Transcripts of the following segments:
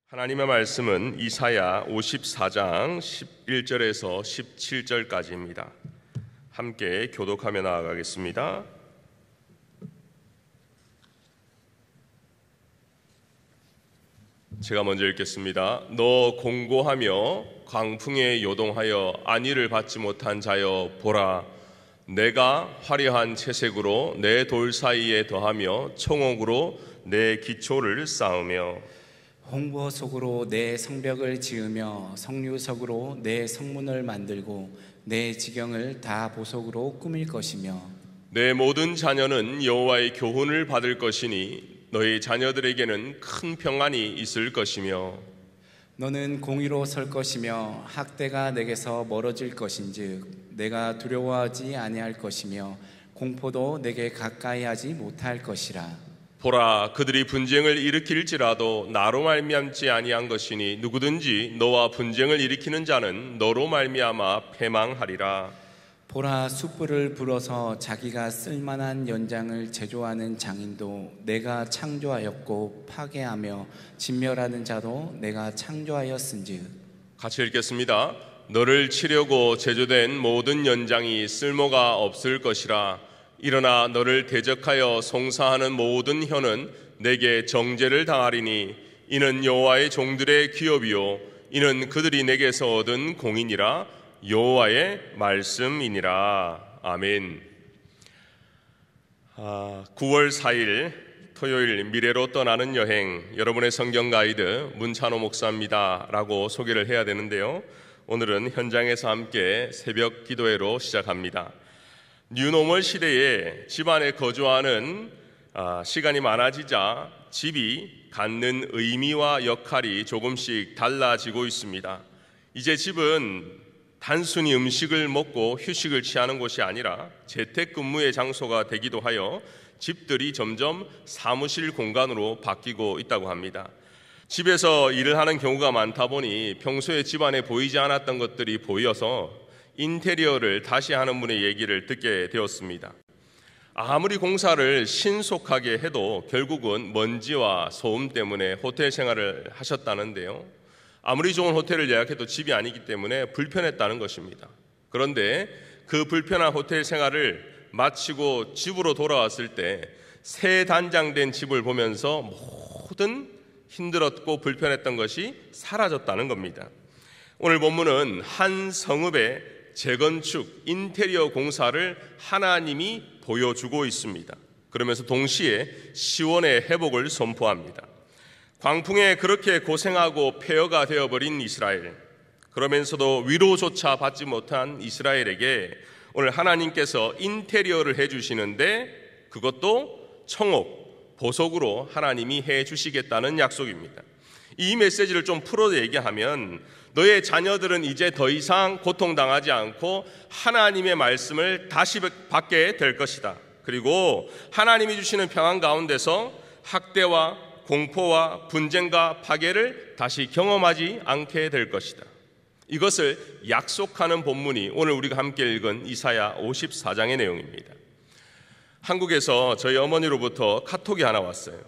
하나님의 말씀은 이사야 54장 11절에서 17절까지입니다. 함께 교독하며 나아가겠습니다. 제가 먼저 읽겠습니다. 너 공고하며 광풍에 요동하여 안위를 받지 못한 자여 보라, 내가 화려한 채색으로 내 돌 사이에 더하며 청옥으로 내 기초를 쌓으며 홍보석으로 내 성벽을 지으며 성류석으로 내 성문을 만들고 내 지경을 다 보석으로 꾸밀 것이며 내 모든 자녀는 여호와의 교훈을 받을 것이니 너희 자녀들에게는 큰 평안이 있을 것이며 너는 공의로 설 것이며 학대가 내게서 멀어질 것인즉 내가 두려워하지 아니할 것이며 공포도 내게 가까이 하지 못할 것이라. 보라, 그들이 분쟁을 일으킬지라도 나로 말미암지 아니한 것이니 누구든지 너와 분쟁을 일으키는 자는 너로 말미암아 패망하리라. 보라, 숯불을 불어서 자기가 쓸만한 연장을 제조하는 장인도 내가 창조하였고 파괴하며 진멸하는 자도 내가 창조하였은즉. 같이 읽겠습니다. 너를 치려고 제조된 모든 연장이 쓸모가 없을 것이라. 일어나 너를 대적하여 송사하는 모든 혀는 내게 정죄를 당하리니 이는 여호와의 종들의 기업이요 이는 그들이 내게서 얻은 공이니라. 여호와의 말씀이니라. 아멘. 9월 4일 토요일 미래로 떠나는 여행, 여러분의 성경 가이드 문찬호 목사입니다 라고 소개를 해야 되는데요, 오늘은 현장에서 함께 새벽 기도회로 시작합니다. 뉴노멀 시대에 집안에 거주하는 시간이 많아지자 집이 갖는 의미와 역할이 조금씩 달라지고 있습니다. 이제 집은 단순히 음식을 먹고 휴식을 취하는 곳이 아니라 재택근무의 장소가 되기도 하여 집들이 점점 사무실 공간으로 바뀌고 있다고 합니다. 집에서 일을 하는 경우가 많다 보니 평소에 집안에 보이지 않았던 것들이 보여서 인테리어를 다시 하는 분의 얘기를 듣게 되었습니다. 아무리 공사를 신속하게 해도 결국은 먼지와 소음 때문에 호텔 생활을 하셨다는데요, 아무리 좋은 호텔을 예약해도 집이 아니기 때문에 불편했다는 것입니다. 그런데 그 불편한 호텔 생활을 마치고 집으로 돌아왔을 때 새 단장된 집을 보면서 모든 힘들었고 불편했던 것이 사라졌다는 겁니다. 오늘 본문은 한 성읍의 재건축, 인테리어 공사를 하나님이 보여주고 있습니다. 그러면서 동시에 시온의 회복을 선포합니다. 광풍에 그렇게 고생하고 폐허가 되어버린 이스라엘, 그러면서도 위로조차 받지 못한 이스라엘에게 오늘 하나님께서 인테리어를 해주시는데 그것도 청옥, 보석으로 하나님이 해주시겠다는 약속입니다. 이 메시지를 좀 풀어 얘기하면 너의 자녀들은 이제 더 이상 고통당하지 않고 하나님의 말씀을 다시 받게 될 것이다. 그리고 하나님이 주시는 평안 가운데서 학대와 공포와 분쟁과 파괴를 다시 경험하지 않게 될 것이다. 이것을 약속하는 본문이 오늘 우리가 함께 읽은 이사야 54장의 내용입니다. 한국에서 저희 어머니로부터 카톡이 하나 왔어요.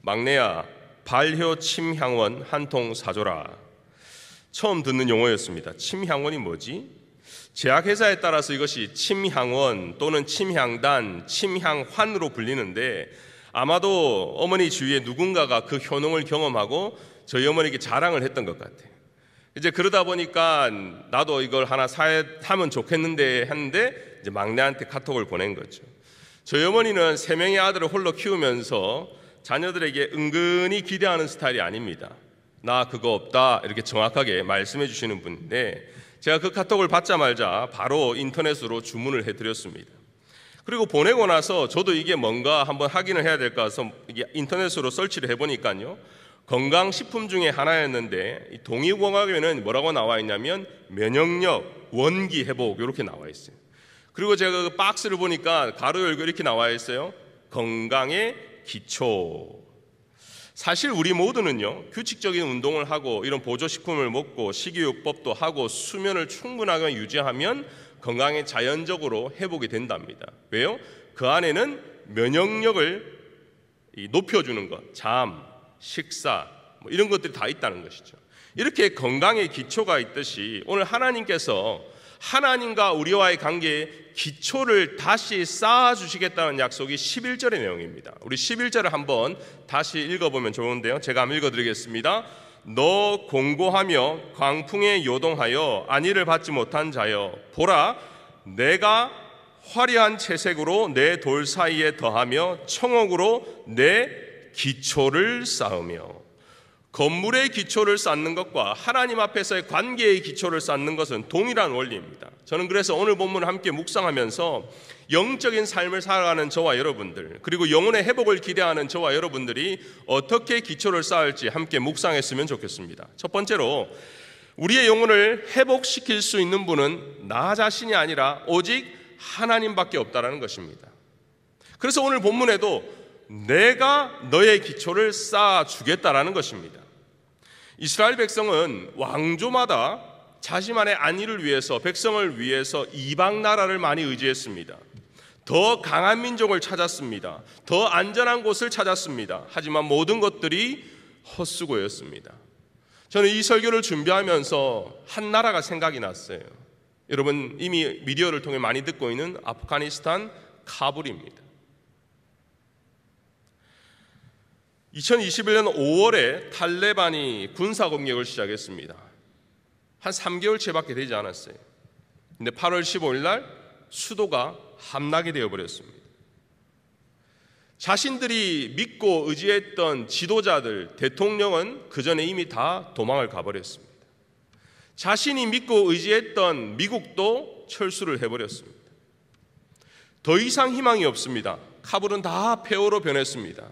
막내야, 발효 침향원 한 통 사줘라. 처음 듣는 용어였습니다. 침향원이 뭐지? 제약회사에 따라서 이것이 침향원 또는 침향단, 침향환으로 불리는데 아마도 어머니 주위에 누군가가 그 효능을 경험하고 저희 어머니에게 자랑을 했던 것 같아요. 이제 그러다 보니까 나도 이걸 하나 사면 좋겠는데 했는데 이제 막내한테 카톡을 보낸 거죠. 저희 어머니는 3명의 아들을 홀로 키우면서 자녀들에게 은근히 기대하는 스타일이 아닙니다. 나 그거 없다 이렇게 정확하게 말씀해 주시는 분인데 제가 그 카톡을 받자마자 바로 인터넷으로 주문을 해드렸습니다. 그리고 보내고 나서 저도 이게 뭔가 한번 확인을 해야 될까 해서 이게 인터넷으로 설치를 해보니까요, 건강식품 중에 하나였는데 동의공학에는 뭐라고 나와 있냐면 면역력, 원기 회복 이렇게 나와 있어요. 그리고 제가 그 박스를 보니까 가로 열고 이렇게 나와 있어요. 건강의 기초. 사실 우리 모두는요, 규칙적인 운동을 하고 이런 보조식품을 먹고 식이요법도 하고 수면을 충분하게 유지하면 건강에 자연적으로 회복이 된답니다. 왜요? 그 안에는 면역력을 높여주는 것, 잠, 식사, 뭐 이런 것들이 다 있다는 것이죠. 이렇게 건강의 기초가 있듯이 오늘 하나님께서 하나님과 우리와의 관계에 기초를 다시 쌓아주시겠다는 약속이 11절의 내용입니다. 우리 11절을 한번 다시 읽어보면 좋은데요. 제가 한번 읽어드리겠습니다. 너 공고하며 광풍에 요동하여 안위를 받지 못한 자여, 보라 내가 화려한 채색으로 내 돌 사이에 더하며 청옥으로 내 기초를 쌓으며. 건물의 기초를 쌓는 것과 하나님 앞에서의 관계의 기초를 쌓는 것은 동일한 원리입니다. 저는 그래서 오늘 본문을 함께 묵상하면서 영적인 삶을 살아가는 저와 여러분들, 그리고 영혼의 회복을 기대하는 저와 여러분들이 어떻게 기초를 쌓을지 함께 묵상했으면 좋겠습니다. 첫 번째로, 우리의 영혼을 회복시킬 수 있는 분은 나 자신이 아니라 오직 하나님밖에 없다라는 것입니다. 그래서 오늘 본문에도 내가 너의 기초를 쌓아주겠다라는 것입니다. 이스라엘 백성은 왕조마다 자신만의 안위를 위해서, 백성을 위해서 이방 나라를 많이 의지했습니다. 더 강한 민족을 찾았습니다. 더 안전한 곳을 찾았습니다. 하지만 모든 것들이 헛수고였습니다. 저는 이 설교를 준비하면서 한 나라가 생각이 났어요. 여러분 이미 미디어를 통해 많이 듣고 있는 아프가니스탄 카불입니다. 2021년 5월에 탈레반이 군사공격을 시작했습니다. 한 3개월째밖에 되지 않았어요. 근데 8월 15일 날 수도가 함락이 되어버렸습니다. 자신들이 믿고 의지했던 지도자들, 대통령은 그 전에 이미 다 도망을 가버렸습니다. 자신이 믿고 의지했던 미국도 철수를 해버렸습니다. 더 이상 희망이 없습니다. 카불은 다 폐허로 변했습니다.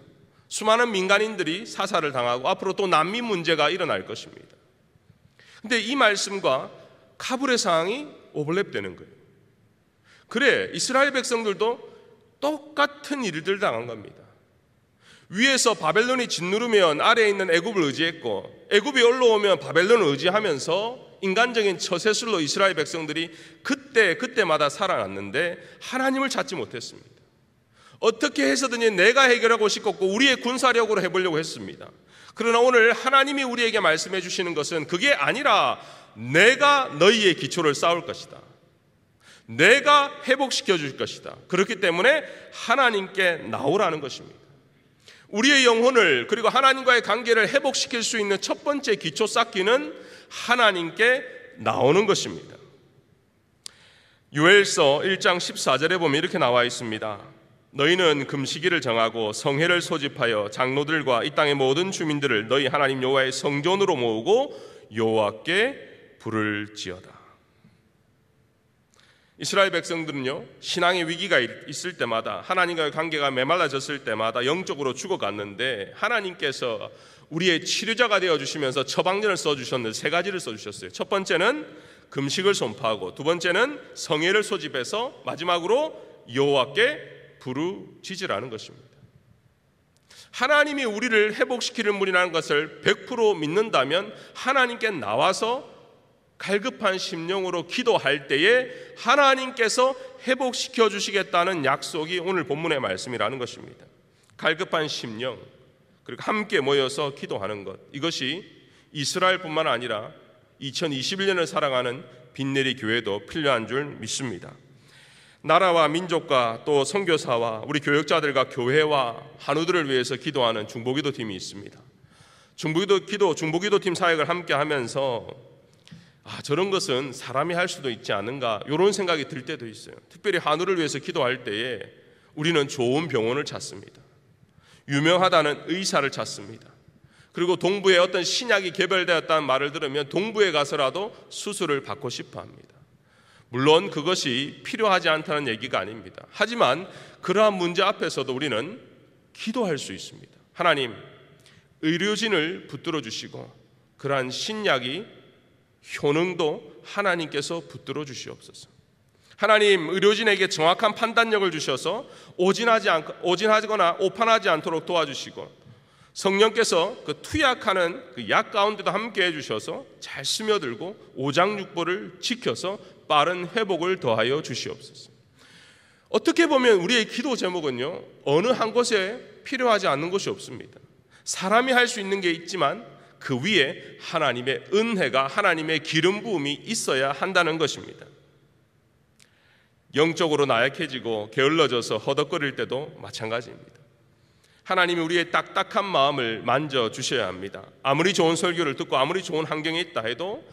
수많은 민간인들이 사살을 당하고 앞으로 또 난민 문제가 일어날 것입니다. 그런데 이 말씀과 카불의 상황이 오버랩되는 거예요. 그래, 이스라엘 백성들도 똑같은 일들 당한 겁니다. 위에서 바벨론이 짓누르면 아래에 있는 애굽을 의지했고, 애굽이 올라오면 바벨론을 의지하면서 인간적인 처세술로 이스라엘 백성들이 그때마다 살아났는데 하나님을 찾지 못했습니다. 어떻게 해서든지 내가 해결하고 싶었고 우리의 군사력으로 해보려고 했습니다. 그러나 오늘 하나님이 우리에게 말씀해 주시는 것은 그게 아니라 내가 너희의 기초를 쌓을 것이다. 내가 회복시켜 줄 것이다. 그렇기 때문에 하나님께 나오라는 것입니다. 우리의 영혼을, 그리고 하나님과의 관계를 회복시킬 수 있는 첫 번째 기초 쌓기는 하나님께 나오는 것입니다. 요엘서 1장 14절에 보면 이렇게 나와 있습니다. 너희는 금식일을 정하고 성회를 소집하여 장로들과 이 땅의 모든 주민들을 너희 하나님 여호와의 성전으로 모으고 여호와께 부를 지어다. 이스라엘 백성들은요, 신앙의 위기가 있을 때마다, 하나님과의 관계가 메말라졌을 때마다 영적으로 죽어갔는데 하나님께서 우리의 치료자가 되어주시면서 처방전을 써주셨는데 세 가지를 써주셨어요. 첫 번째는 금식을 선포하고, 두 번째는 성회를 소집해서, 마지막으로 여호와께 부르짖으라는 것입니다. 하나님이 우리를 회복시키는 분이라는 것을 100% 믿는다면 하나님께 나와서 갈급한 심령으로 기도할 때에 하나님께서 회복시켜 주시겠다는 약속이 오늘 본문의 말씀이라는 것입니다. 갈급한 심령, 그리고 함께 모여서 기도하는 것, 이것이 이스라엘뿐만 아니라 2021년을 살아가는 빈내리 교회도 필요한 줄 믿습니다. 나라와 민족과 또 선교사와 우리 교역자들과 교회와 한우들을 위해서 기도하는 중보기도팀이 있습니다. 중보기도팀 사역을 함께 하면서 저런 것은 사람이 할 수도 있지 않은가, 이런 생각이 들 때도 있어요. 특별히 한우를 위해서 기도할 때에 우리는 좋은 병원을 찾습니다. 유명하다는 의사를 찾습니다. 그리고 동부에 어떤 신약이 개발되었다는 말을 들으면 동부에 가서라도 수술을 받고 싶어 합니다. 물론 그것이 필요하지 않다는 얘기가 아닙니다. 하지만 그러한 문제 앞에서도 우리는 기도할 수 있습니다. 하나님, 의료진을 붙들어 주시고 그러한 신약이 효능도 하나님께서 붙들어 주시옵소서. 하나님, 의료진에게 정확한 판단력을 주셔서 오진하거나 오판하지 않도록 도와주시고, 성령께서 그 투약하는 그 약 가운데도 함께 해주셔서 잘 스며들고 오장육부를 지켜서 빠른 회복을 더하여 주시옵소서. 어떻게 보면 우리의 기도 제목은요, 어느 한 곳에 필요하지 않는 것이 없습니다. 사람이 할 수 있는 게 있지만 그 위에 하나님의 은혜가, 하나님의 기름 부음이 있어야 한다는 것입니다. 영적으로 나약해지고 게을러져서 허덕거릴 때도 마찬가지입니다. 하나님이 우리의 딱딱한 마음을 만져주셔야 합니다. 아무리 좋은 설교를 듣고 아무리 좋은 환경에 있다 해도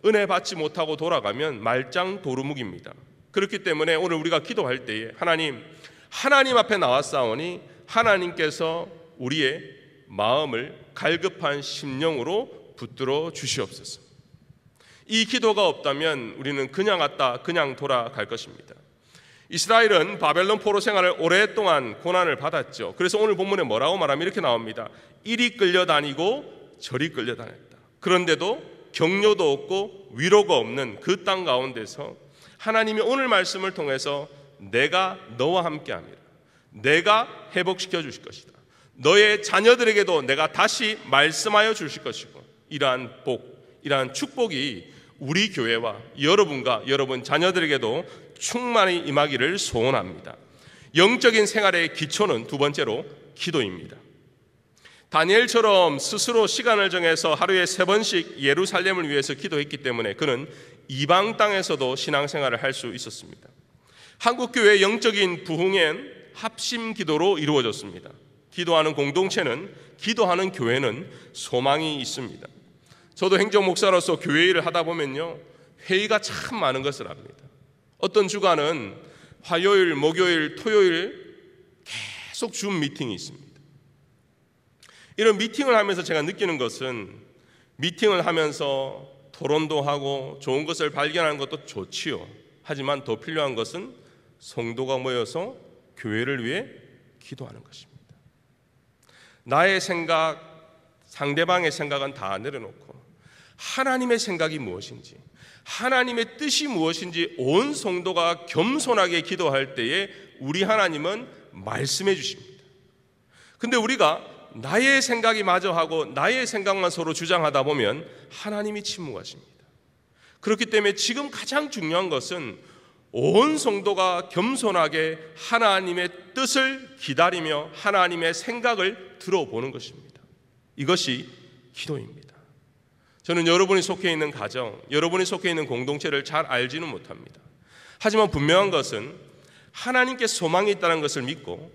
은혜 받지 못하고 돌아가면 말짱 도루묵입니다. 그렇기 때문에 오늘 우리가 기도할 때에 하나님 앞에 나왔사오니 하나님께서 우리의 마음을 갈급한 심령으로 붙들어 주시옵소서. 이 기도가 없다면 우리는 그냥 왔다 그냥 돌아갈 것입니다. 이스라엘은 바벨론 포로 생활을 오랫동안 고난을 받았죠. 그래서 오늘 본문에 뭐라고 말하면 이렇게 나옵니다. 이리 끌려다니고 저리 끌려다녔다. 그런데도 격려도 없고 위로가 없는 그 땅 가운데서 하나님이 오늘 말씀을 통해서 내가 너와 함께함이라. 내가 회복시켜 주실 것이다. 너의 자녀들에게도 내가 다시 말씀하여 주실 것이고, 이러한 이러한 축복이 우리 교회와 여러분과 여러분 자녀들에게도 충만히 임하기를 소원합니다. 영적인 생활의 기초는 두 번째로 기도입니다. 다니엘처럼 스스로 시간을 정해서 하루에 3번씩 예루살렘을 위해서 기도했기 때문에 그는 이방 땅에서도 신앙생활을 할 수 있었습니다. 한국교회의 영적인 부흥엔 합심 기도로 이루어졌습니다. 기도하는 공동체는, 기도하는 교회는 소망이 있습니다. 저도 행정목사로서 교회 일을 하다 보면요, 회의가 참 많은 것을 압니다. 어떤 주간은 화요일, 목요일, 토요일 계속 줌 미팅이 있습니다. 이런 미팅을 하면서 제가 느끼는 것은, 미팅을 하면서 토론도 하고 좋은 것을 발견하는 것도 좋지요. 하지만 더 필요한 것은 성도가 모여서 교회를 위해 기도하는 것입니다. 나의 생각, 상대방의 생각은 다 내려놓고 하나님의 생각이 무엇인지, 하나님의 뜻이 무엇인지 온 성도가 겸손하게 기도할 때에 우리 하나님은 말씀해 주십니다. 근데 우리가 나의 생각이 마저 하고 나의 생각만 서로 주장하다 보면 하나님이 침묵하십니다. 그렇기 때문에 지금 가장 중요한 것은 온 성도가 겸손하게 하나님의 뜻을 기다리며 하나님의 생각을 들어보는 것입니다. 이것이 기도입니다. 저는 여러분이 속해 있는 가정, 여러분이 속해 있는 공동체를 잘 알지는 못합니다. 하지만 분명한 것은 하나님께 소망이 있다는 것을 믿고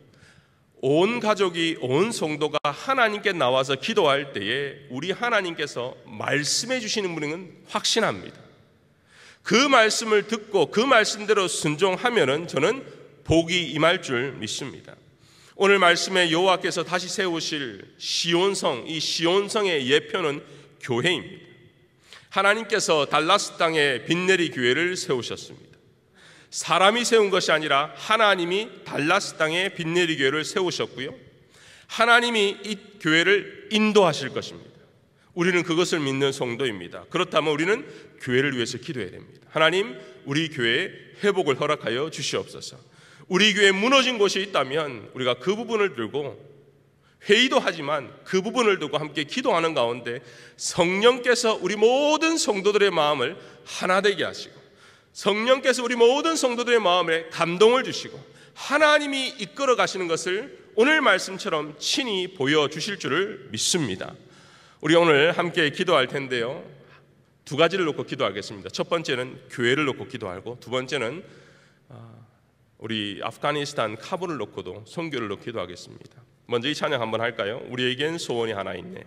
온 가족이, 온 성도가 하나님께 나와서 기도할 때에 우리 하나님께서 말씀해 주시는 분은 확신합니다. 그 말씀을 듣고 그 말씀대로 순종하면은 저는 복이 임할 줄 믿습니다. 오늘 말씀에 여호와께서 다시 세우실 시온성, 이 시온성의 예표는 교회입니다. 하나님께서 달라스 땅에 빈내리 교회를 세우셨습니다. 사람이 세운 것이 아니라 하나님이 달라스 땅에 빈내리 교회를 세우셨고요, 하나님이 이 교회를 인도하실 것입니다. 우리는 그것을 믿는 성도입니다. 그렇다면 우리는 교회를 위해서 기도해야 됩니다. 하나님, 우리 교회에 회복을 허락하여 주시옵소서. 우리 교회에 무너진 곳이 있다면 우리가 그 부분을 들고 회의도 하지만 그 부분을 두고 함께 기도하는 가운데 성령께서 우리 모든 성도들의 마음을 하나 되게 하시고, 성령께서 우리 모든 성도들의 마음에 감동을 주시고 하나님이 이끌어 가시는 것을 오늘 말씀처럼 친히 보여주실 줄을 믿습니다. 우리 오늘 함께 기도할 텐데요, 두 가지를 놓고 기도하겠습니다. 첫 번째는 교회를 놓고 기도하고, 두 번째는 우리 아프가니스탄 카불을 놓고도 선교를 놓고 기도하겠습니다. 먼저 이 찬양 한번 할까요? 우리에겐 소원이 하나 있네.